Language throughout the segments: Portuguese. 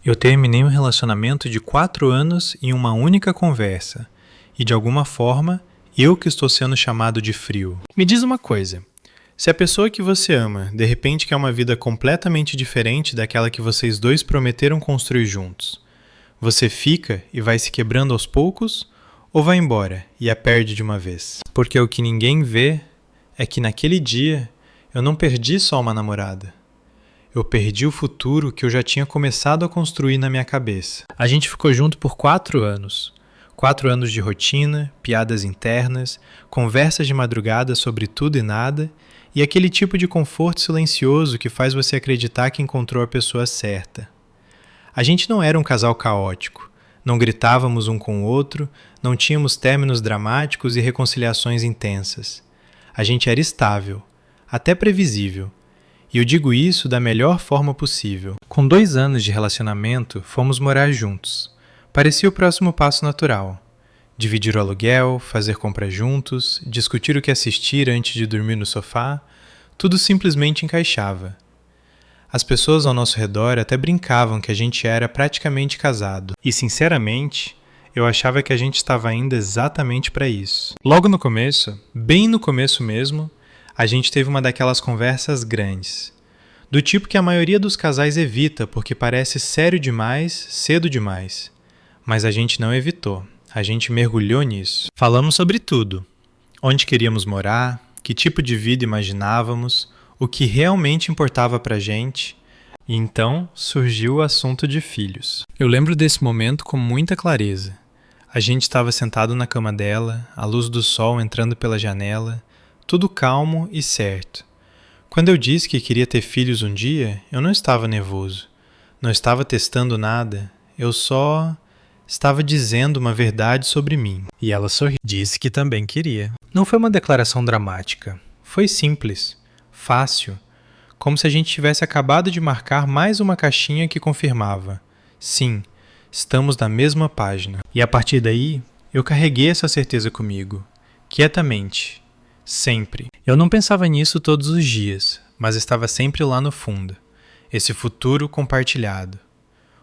Eu terminei um relacionamento de 4 anos em uma única conversa. E de alguma forma, eu que estou sendo chamado de frio. Me diz uma coisa. Se a pessoa que você ama, de repente quer uma vida completamente diferente daquela que vocês dois prometeram construir juntos, você fica e vai se quebrando aos poucos ou vai embora e a perde de uma vez? Porque o que ninguém vê é que naquele dia eu não perdi só uma namorada. Eu perdi o futuro que eu já tinha começado a construir na minha cabeça. A gente ficou junto por 4 anos. 4 anos de rotina, piadas internas, conversas de madrugada sobre tudo e nada, e aquele tipo de conforto silencioso que faz você acreditar que encontrou a pessoa certa. A gente não era um casal caótico. Não gritávamos um com o outro, não tínhamos términos dramáticos e reconciliações intensas. A gente era estável, até previsível. E eu digo isso da melhor forma possível. Com 2 anos de relacionamento, fomos morar juntos. Parecia o próximo passo natural. Dividir o aluguel, fazer compras juntos, discutir o que assistir antes de dormir no sofá, tudo simplesmente encaixava. As pessoas ao nosso redor até brincavam que a gente era praticamente casado. E, sinceramente, eu achava que a gente estava indo exatamente para isso. Logo no começo, bem no começo mesmo, a gente teve uma daquelas conversas grandes. Do tipo que a maioria dos casais evita porque parece sério demais, cedo demais. Mas a gente não evitou. A gente mergulhou nisso. Falamos sobre tudo. Onde queríamos morar, que tipo de vida imaginávamos, o que realmente importava pra gente. E então surgiu o assunto de filhos. Eu lembro desse momento com muita clareza. A gente estava sentado na cama dela, a luz do sol entrando pela janela, tudo calmo e certo. Quando eu disse que queria ter filhos um dia, eu não estava nervoso. Não estava testando nada. Eu só estava dizendo uma verdade sobre mim. E ela sorriu. Disse que também queria. Não foi uma declaração dramática. Foi simples, fácil, como se a gente tivesse acabado de marcar mais uma caixinha que confirmava: sim, estamos na mesma página. E a partir daí, eu carreguei essa certeza comigo, quietamente, sempre. Eu não pensava nisso todos os dias, mas estava sempre lá no fundo. Esse futuro compartilhado.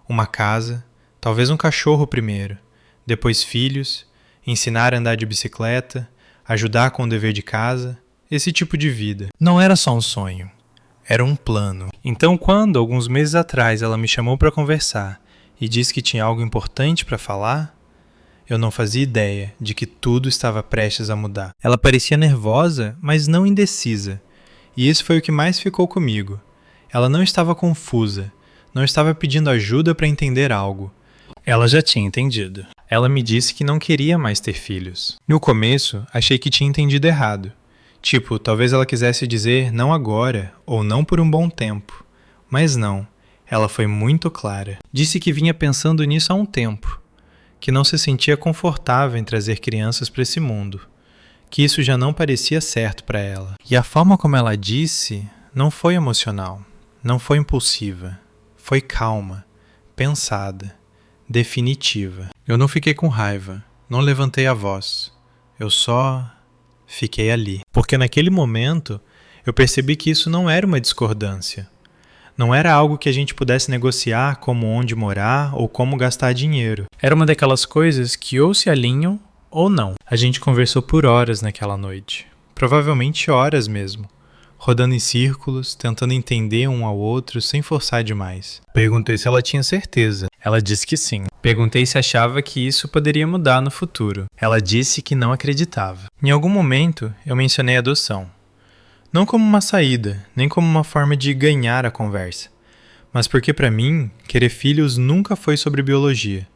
Uma casa, talvez um cachorro primeiro, depois filhos, ensinar a andar de bicicleta, ajudar com o dever de casa, esse tipo de vida. Não era só um sonho, era um plano. Então quando, alguns meses atrás, ela me chamou para conversar e disse que tinha algo importante para falar, eu não fazia ideia de que tudo estava prestes a mudar. Ela parecia nervosa, mas não indecisa. E isso foi o que mais ficou comigo. Ela não estava confusa, não estava pedindo ajuda para entender algo. Ela já tinha entendido. Ela me disse que não queria mais ter filhos. No começo, achei que tinha entendido errado. Tipo, talvez ela quisesse dizer não agora, ou não por um bom tempo. Mas não, ela foi muito clara. Disse que vinha pensando nisso há um tempo. Que não se sentia confortável em trazer crianças para esse mundo. Que isso já não parecia certo para ela. E a forma como ela disse não foi emocional, não foi impulsiva. Foi calma, pensada, definitiva. Eu não fiquei com raiva, não levantei a voz. Eu só fiquei ali. Porque naquele momento eu percebi que isso não era uma discordância. Não era algo que a gente pudesse negociar como onde morar ou como gastar dinheiro. Era uma daquelas coisas que ou se alinham ou não. A gente conversou por horas naquela noite. Provavelmente horas mesmo. Rodando em círculos, tentando entender um ao outro sem forçar demais. Perguntei se ela tinha certeza. Ela disse que sim. Perguntei se achava que isso poderia mudar no futuro. Ela disse que não acreditava. Em algum momento, eu mencionei a adoção. Não como uma saída, nem como uma forma de ganhar a conversa. Mas porque para mim, querer filhos nunca foi sobre biologia.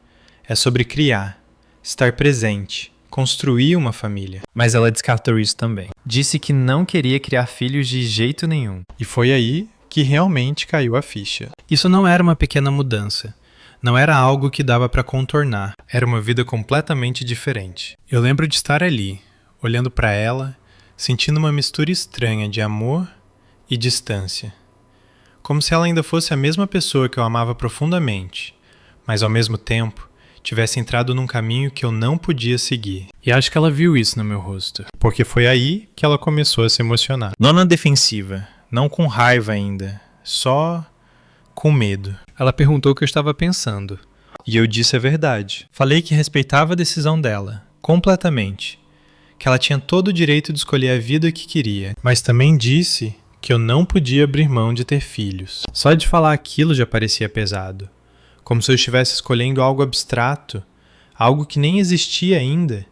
É sobre criar, estar presente, construir uma família. Mas ela descartou isso também. Disse que não queria criar filhos de jeito nenhum. E foi aí que realmente caiu a ficha. Isso não era uma pequena mudança. Não era algo que dava para contornar. Era uma vida completamente diferente. Eu lembro de estar ali, olhando para ela, sentindo uma mistura estranha de amor e distância. Como se ela ainda fosse a mesma pessoa que eu amava profundamente, mas ao mesmo tempo tivesse entrado num caminho que eu não podia seguir. E acho que ela viu isso no meu rosto, porque foi aí que ela começou a se emocionar. Não na defensiva, não com raiva ainda, só com medo. Ela perguntou o que eu estava pensando. E eu disse a verdade. Falei que respeitava a decisão dela, completamente. Que ela tinha todo o direito de escolher a vida que queria. Mas também disse que eu não podia abrir mão de ter filhos. Só de falar aquilo já parecia pesado. Como se eu estivesse escolhendo algo abstrato, algo que nem existia ainda,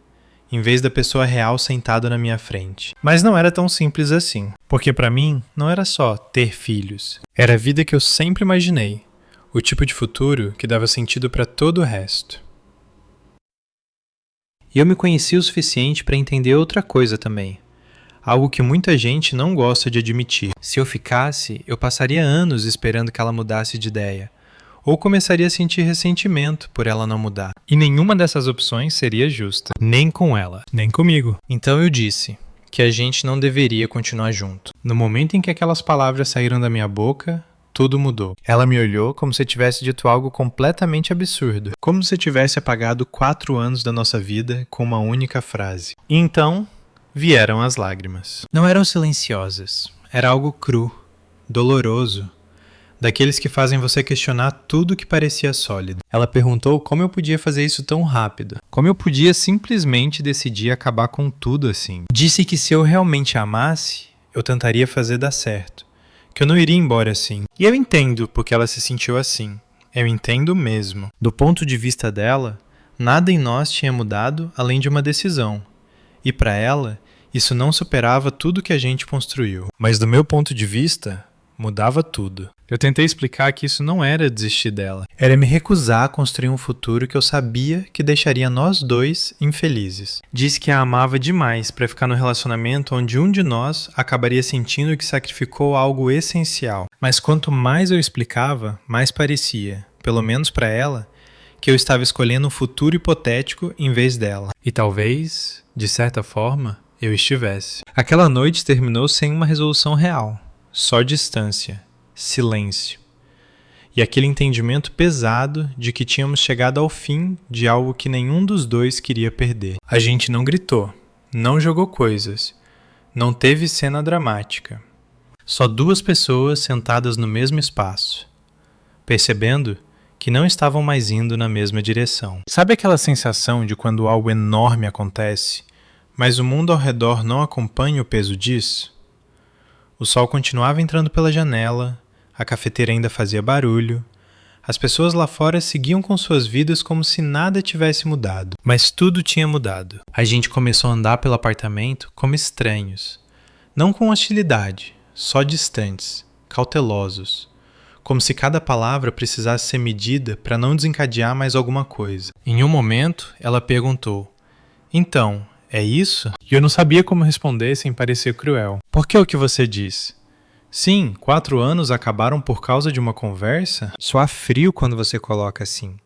em vez da pessoa real sentada na minha frente. Mas não era tão simples assim, porque para mim não era só ter filhos. Era a vida que eu sempre imaginei, o tipo de futuro que dava sentido para todo o resto. E eu me conheci o suficiente para entender outra coisa também. Algo que muita gente não gosta de admitir. Se eu ficasse, eu passaria anos esperando que ela mudasse de ideia. Ou começaria a sentir ressentimento por ela não mudar. E nenhuma dessas opções seria justa. Nem com ela, nem comigo. Então eu disse que a gente não deveria continuar junto. No momento em que aquelas palavras saíram da minha boca, tudo mudou. Ela me olhou como se tivesse dito algo completamente absurdo. Como se tivesse apagado 4 anos da nossa vida com uma única frase. E então, vieram as lágrimas. Não eram silenciosas. Era algo cru, doloroso. Daqueles que fazem você questionar tudo que parecia sólido. Ela perguntou como eu podia fazer isso tão rápido. Como eu podia simplesmente decidir acabar com tudo assim. Disse que se eu realmente a amasse, eu tentaria fazer dar certo. Que eu não iria embora assim. E eu entendo porque ela se sentiu assim. Eu entendo mesmo. Do ponto de vista dela, nada em nós tinha mudado além de uma decisão. E para ela, isso não superava tudo que a gente construiu. Mas do meu ponto de vista, mudava tudo. Eu tentei explicar que isso não era desistir dela. Era me recusar a construir um futuro que eu sabia que deixaria nós dois infelizes. Disse que a amava demais para ficar no relacionamento onde um de nós acabaria sentindo que sacrificou algo essencial. Mas quanto mais eu explicava, mais parecia, pelo menos para ela, que eu estava escolhendo um futuro hipotético em vez dela. E talvez, de certa forma, eu estivesse. Aquela noite terminou sem uma resolução real. Só distância, silêncio. E aquele entendimento pesado de que tínhamos chegado ao fim de algo que nenhum dos dois queria perder. A gente não gritou, não jogou coisas, não teve cena dramática. Só 2 pessoas sentadas no mesmo espaço, percebendo que não estavam mais indo na mesma direção. Sabe aquela sensação de quando algo enorme acontece, mas o mundo ao redor não acompanha o peso disso? O sol continuava entrando pela janela, a cafeteira ainda fazia barulho, as pessoas lá fora seguiam com suas vidas como se nada tivesse mudado. Mas tudo tinha mudado. A gente começou a andar pelo apartamento como estranhos. Não com hostilidade, só distantes, cautelosos. Como se cada palavra precisasse ser medida para não desencadear mais alguma coisa. Em um momento, ela perguntou: "Então, é isso?" E eu não sabia como responder sem parecer cruel. Por que o que você diz? Sim, 4 anos acabaram por causa de uma conversa? Soa frio quando você coloca assim.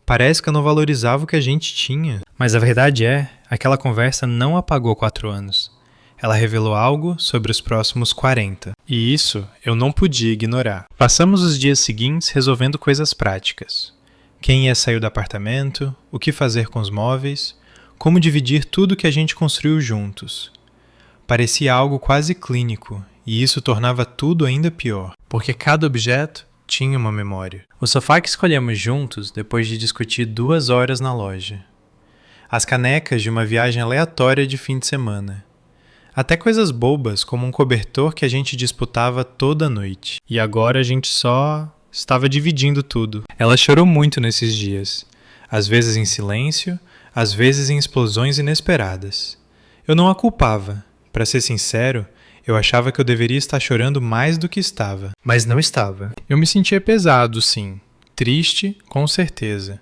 Parece que eu não valorizava o que a gente tinha. Mas a verdade é, aquela conversa não apagou 4 anos. Ela revelou algo sobre os próximos 40. E isso eu não podia ignorar. Passamos os dias seguintes resolvendo coisas práticas. Quem ia sair do apartamento, o que fazer com os móveis, como dividir tudo que a gente construiu juntos. Parecia algo quase clínico, e isso tornava tudo ainda pior, porque cada objeto tinha uma memória. O sofá que escolhemos juntos depois de discutir 2 horas na loja. As canecas de uma viagem aleatória de fim de semana. Até coisas bobas como um cobertor que a gente disputava toda noite. E agora a gente só estava dividindo tudo. Ela chorou muito nesses dias, às vezes em silêncio, às vezes em explosões inesperadas. Eu não a culpava. Para ser sincero, eu achava que eu deveria estar chorando mais do que estava. Mas não estava. Eu me sentia pesado, sim. Triste, com certeza.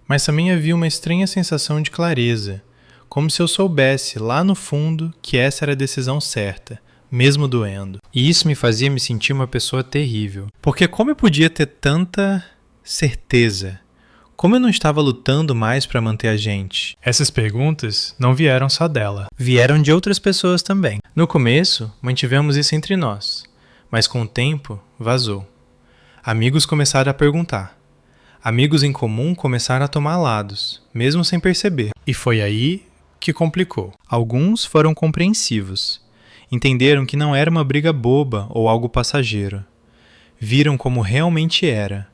Mas também havia uma estranha sensação de clareza. Como se eu soubesse, lá no fundo, que essa era a decisão certa, mesmo doendo. E isso me fazia me sentir uma pessoa terrível. Porque como eu podia ter tanta certeza? Como eu não estava lutando mais para manter a gente? Essas perguntas não vieram só dela. Vieram de outras pessoas também. No começo, mantivemos isso entre nós. Mas com o tempo, vazou. Amigos começaram a perguntar. Amigos em comum começaram a tomar lados, mesmo sem perceber. E foi aí que complicou. Alguns foram compreensivos. Entenderam que não era uma briga boba ou algo passageiro. viram como realmente era.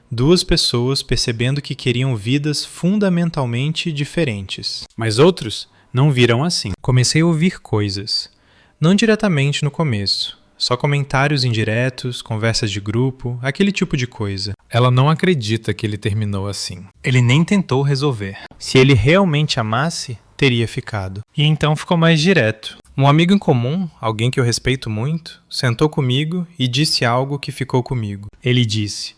Duas pessoas percebendo que queriam vidas fundamentalmente diferentes. Mas outros não viram assim. Comecei a ouvir coisas. Não diretamente no começo. Só comentários indiretos, conversas de grupo, aquele tipo de coisa. Ela não acredita que ele terminou assim. Ele nem tentou resolver. Se ele realmente amasse, teria ficado. E então ficou mais direto. Um amigo em comum, alguém que eu respeito muito, sentou comigo e disse algo que ficou comigo. Ele disse: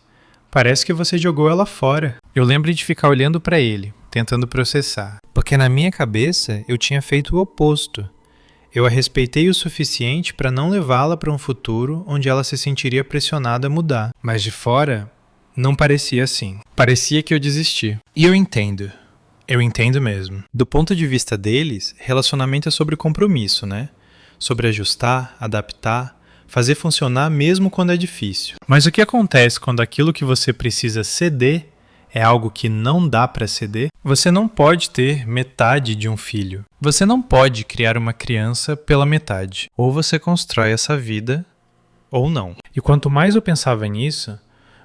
"Parece que você jogou ela fora." Eu lembro de ficar olhando para ele, tentando processar. Porque na minha cabeça eu tinha feito o oposto. Eu a respeitei o suficiente para não levá-la para um futuro onde ela se sentiria pressionada a mudar. Mas de fora, não parecia assim. Parecia que eu desisti. E eu entendo. Eu entendo mesmo. Do ponto de vista deles, relacionamento é sobre compromisso, né? Sobre ajustar, adaptar, fazer funcionar mesmo quando é difícil. Mas o que acontece quando aquilo que você precisa ceder é algo que não dá para ceder? Você não pode ter metade de um filho. Você não pode criar uma criança pela metade. Ou você constrói essa vida, ou não. E quanto mais eu pensava nisso,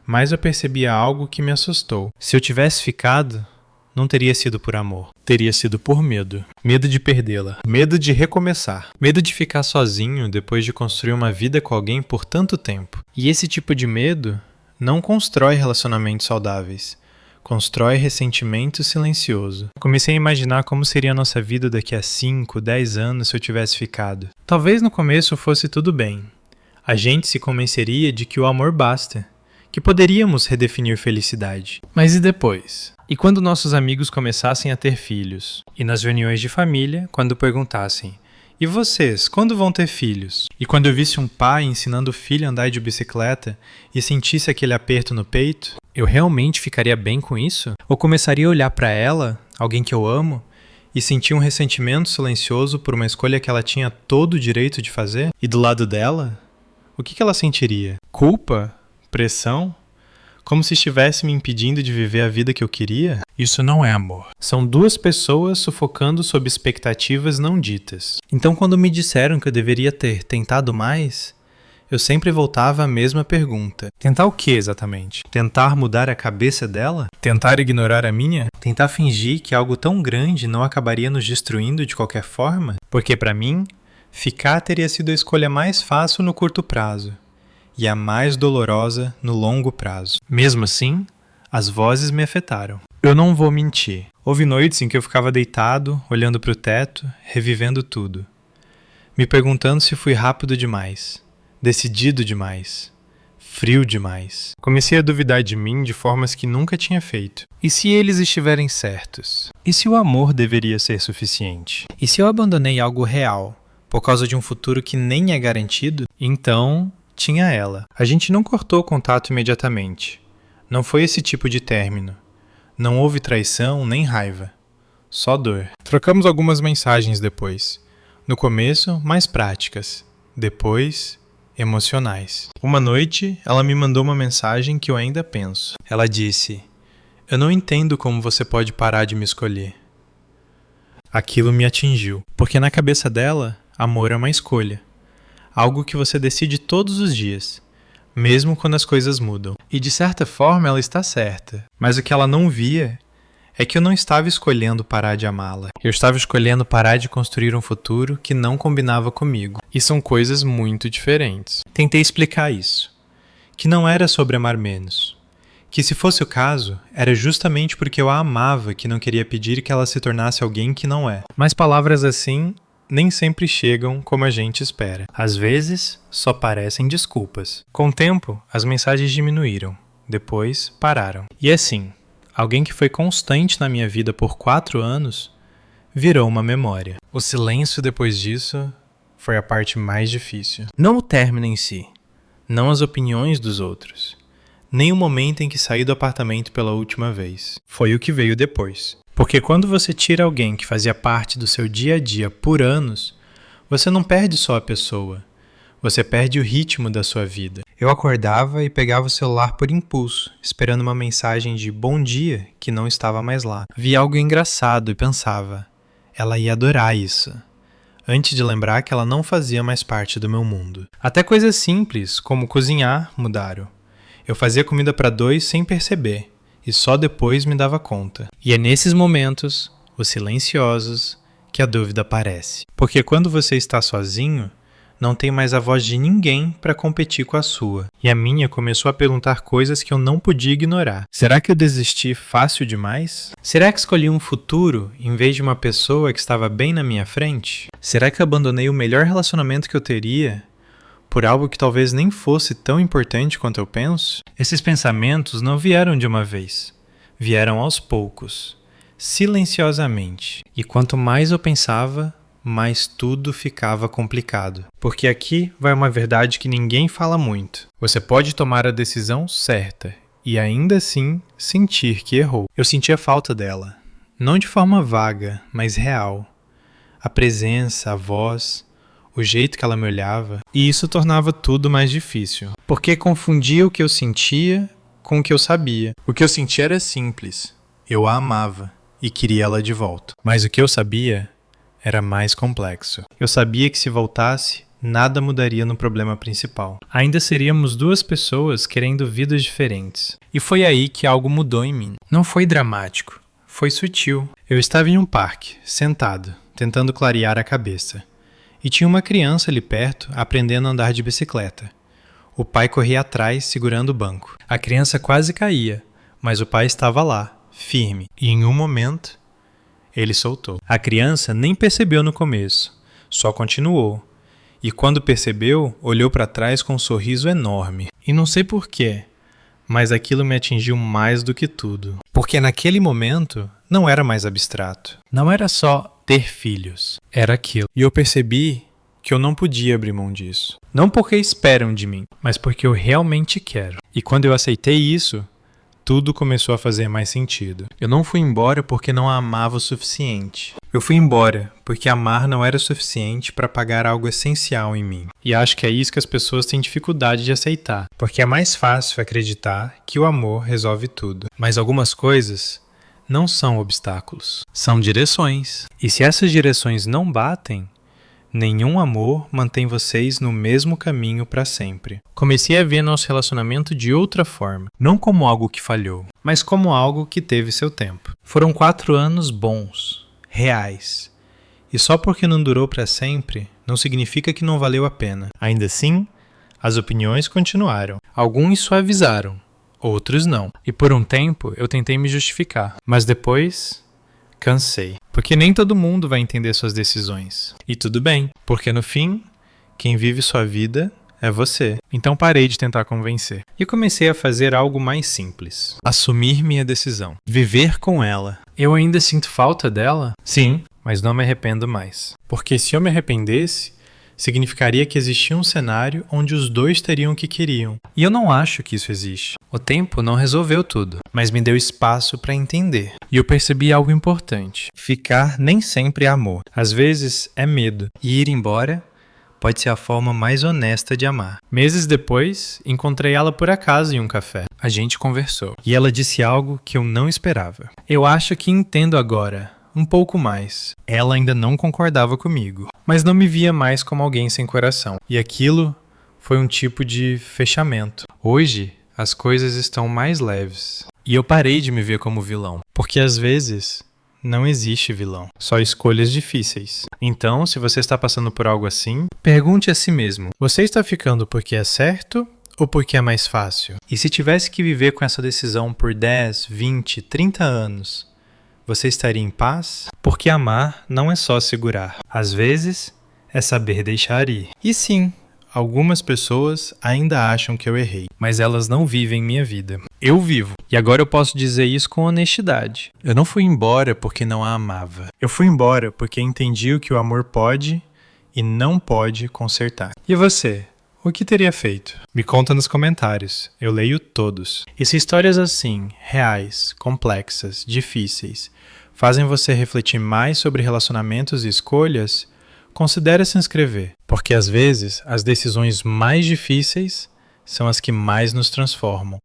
mais eu percebia algo que me assustou. Se eu tivesse ficado, não teria sido por amor. Teria sido por medo. Medo de perdê-la. Medo de recomeçar. Medo de ficar sozinho depois de construir uma vida com alguém por tanto tempo. E esse tipo de medo não constrói relacionamentos saudáveis. Constrói ressentimento silencioso. Comecei a imaginar como seria a nossa vida daqui a 5, 10 anos se eu tivesse ficado. Talvez no começo fosse tudo bem. A gente se convenceria de que o amor basta, que poderíamos redefinir felicidade. Mas e depois? E quando nossos amigos começassem a ter filhos? E nas reuniões de família, quando perguntassem: "E vocês, quando vão ter filhos?" E quando eu visse um pai ensinando o filho a andar de bicicleta e sentisse aquele aperto no peito, eu realmente ficaria bem com isso? Ou começaria a olhar para ela, alguém que eu amo, e sentir um ressentimento silencioso por uma escolha que ela tinha todo o direito de fazer? E do lado dela, o que ela sentiria? Culpa? Pressão? Como se estivesse me impedindo de viver a vida que eu queria? Isso não é amor. São duas pessoas sufocando sob expectativas não ditas. Então, quando me disseram que eu deveria ter tentado mais, eu sempre voltava à mesma pergunta. Tentar o que exatamente? Tentar mudar a cabeça dela? Tentar ignorar a minha? Tentar fingir que algo tão grande não acabaria nos destruindo de qualquer forma? Porque para mim, ficar teria sido a escolha mais fácil no curto prazo e a mais dolorosa no longo prazo. Mesmo assim, as vozes me afetaram. Eu não vou mentir. Houve noites em que eu ficava deitado, olhando para o teto, revivendo tudo. Me perguntando se fui rápido demais, decidido demais, frio demais. Comecei a duvidar de mim de formas que nunca tinha feito. E se eles estiverem certos? E se o amor deveria ser suficiente? E se eu abandonei algo real por causa de um futuro que nem é garantido? Então, tinha ela. A gente não cortou o contato imediatamente. Não foi esse tipo de término. Não houve traição nem raiva. Só dor. Trocamos algumas mensagens depois. No começo, mais práticas. Depois, emocionais. Uma noite, ela me mandou uma mensagem que eu ainda penso. Ela disse: "Eu não entendo como você pode parar de me escolher." Aquilo me atingiu. Porque na cabeça dela, amor é uma escolha. Algo que você decide todos os dias, mesmo quando as coisas mudam. E de certa forma ela está certa. Mas o que ela não via é que eu não estava escolhendo parar de amá-la. Eu estava escolhendo parar de construir um futuro que não combinava comigo. E são coisas muito diferentes. Tentei explicar isso. Que não era sobre amar menos. Que se fosse o caso, era justamente porque eu a amava que não queria pedir que ela se tornasse alguém que não é. Mas palavras assim nem sempre chegam como a gente espera. Às vezes, só parecem desculpas. Com o tempo, as mensagens diminuíram. Depois, pararam. E assim, alguém que foi constante na minha vida por 4 anos, virou uma memória. O silêncio depois disso foi a parte mais difícil. Não o término em si, não as opiniões dos outros, nem o momento em que saí do apartamento pela última vez. Foi o que veio depois. Porque quando você tira alguém que fazia parte do seu dia a dia por anos, você não perde só a pessoa, você perde o ritmo da sua vida. Eu acordava e pegava o celular por impulso, esperando uma mensagem de bom dia que não estava mais lá. Via algo engraçado e pensava, ela ia adorar isso. Antes de lembrar que ela não fazia mais parte do meu mundo. Até coisas simples, como cozinhar, mudaram. Eu fazia comida para 2 sem perceber, e só depois me dava conta. E é nesses momentos, os silenciosos, que a dúvida aparece. Porque quando você está sozinho, não tem mais a voz de ninguém para competir com a sua. E a minha começou a perguntar coisas que eu não podia ignorar. Será que eu desisti fácil demais? Será que escolhi um futuro em vez de uma pessoa que estava bem na minha frente? Será que abandonei o melhor relacionamento que eu teria por algo que talvez nem fosse tão importante quanto eu penso? Esses pensamentos não vieram de uma vez. Vieram aos poucos, silenciosamente. E quanto mais eu pensava, mais tudo ficava complicado. Porque aqui vai uma verdade que ninguém fala muito. Você pode tomar a decisão certa e ainda assim sentir que errou. Eu sentia falta dela. Não de forma vaga, mas real. A presença, a voz, o jeito que ela me olhava. E isso tornava tudo mais difícil. Porque confundia o que eu sentia com o que eu sabia. O que eu sentia era simples. Eu a amava e queria ela de volta. Mas o que eu sabia era mais complexo. Eu sabia que se voltasse, nada mudaria no problema principal. Ainda seríamos 2 pessoas querendo vidas diferentes. E foi aí que algo mudou em mim. Não foi dramático, foi sutil. Eu estava em um parque, sentado, tentando clarear a cabeça. E tinha uma criança ali perto, aprendendo a andar de bicicleta. O pai corria atrás, segurando o banco. A criança quase caía, mas o pai estava lá, firme. E em um momento, ele soltou. A criança nem percebeu no começo, só continuou. E quando percebeu, olhou para trás com um sorriso enorme. E não sei porquê, mas aquilo me atingiu mais do que tudo. Porque naquele momento, não era mais abstrato. Não era só ter filhos, era aquilo. E eu percebi que eu não podia abrir mão disso. Não porque esperam de mim, mas porque eu realmente quero. E quando eu aceitei isso, tudo começou a fazer mais sentido. Eu não fui embora porque não a amava o suficiente. Eu fui embora porque amar não era suficiente para pagar algo essencial em mim. E acho que é isso que as pessoas têm dificuldade de aceitar. Porque é mais fácil acreditar que o amor resolve tudo. Mas algumas coisas não são obstáculos. São direções. E se essas direções não batem, nenhum amor mantém vocês no mesmo caminho para sempre. Comecei a ver nosso relacionamento de outra forma. Não como algo que falhou, mas como algo que teve seu tempo. Foram 4 anos bons, reais. E só porque não durou para sempre, não significa que não valeu a pena. Ainda assim, as opiniões continuaram. Alguns suavizaram, outros não. E por um tempo eu tentei me justificar. Mas depois cansei. Porque nem todo mundo vai entender suas decisões. E tudo bem, porque no fim, quem vive sua vida é você. Então parei de tentar convencer. E comecei a fazer algo mais simples. Assumir minha decisão. Viver com ela. Eu ainda sinto falta dela? Sim, mas não me arrependo mais. Porque se eu me arrependesse, significaria que existia um cenário onde os 2 teriam o que queriam. E eu não acho que isso existe. O tempo não resolveu tudo, mas me deu espaço para entender. E eu percebi algo importante. Ficar nem sempre é amor. Às vezes é medo. E ir embora pode ser a forma mais honesta de amar. Meses depois, encontrei ela por acaso em um café. A gente conversou. E ela disse algo que eu não esperava. Eu acho que entendo agora. Um pouco mais. Ela ainda não concordava comigo, mas não me via mais como alguém sem coração. E aquilo foi um tipo de fechamento. Hoje, as coisas estão mais leves. E eu parei de me ver como vilão. Porque às vezes, não existe vilão. Só escolhas difíceis. Então, se você está passando por algo assim, pergunte a si mesmo. Você está ficando porque é certo ou porque é mais fácil? E se tivesse que viver com essa decisão por 10, 20, 30 anos... você estaria em paz? Porque amar não é só segurar. Às vezes, é saber deixar ir. E sim, algumas pessoas ainda acham que eu errei, mas elas não vivem minha vida. Eu vivo. E agora eu posso dizer isso com honestidade. Eu não fui embora porque não a amava. Eu fui embora porque entendi o que o amor pode e não pode consertar. E você? O que teria feito? Me conta nos comentários, eu leio todos. E se histórias assim, reais, complexas, difíceis, fazem você refletir mais sobre relacionamentos e escolhas, considere se inscrever, porque às vezes as decisões mais difíceis são as que mais nos transformam.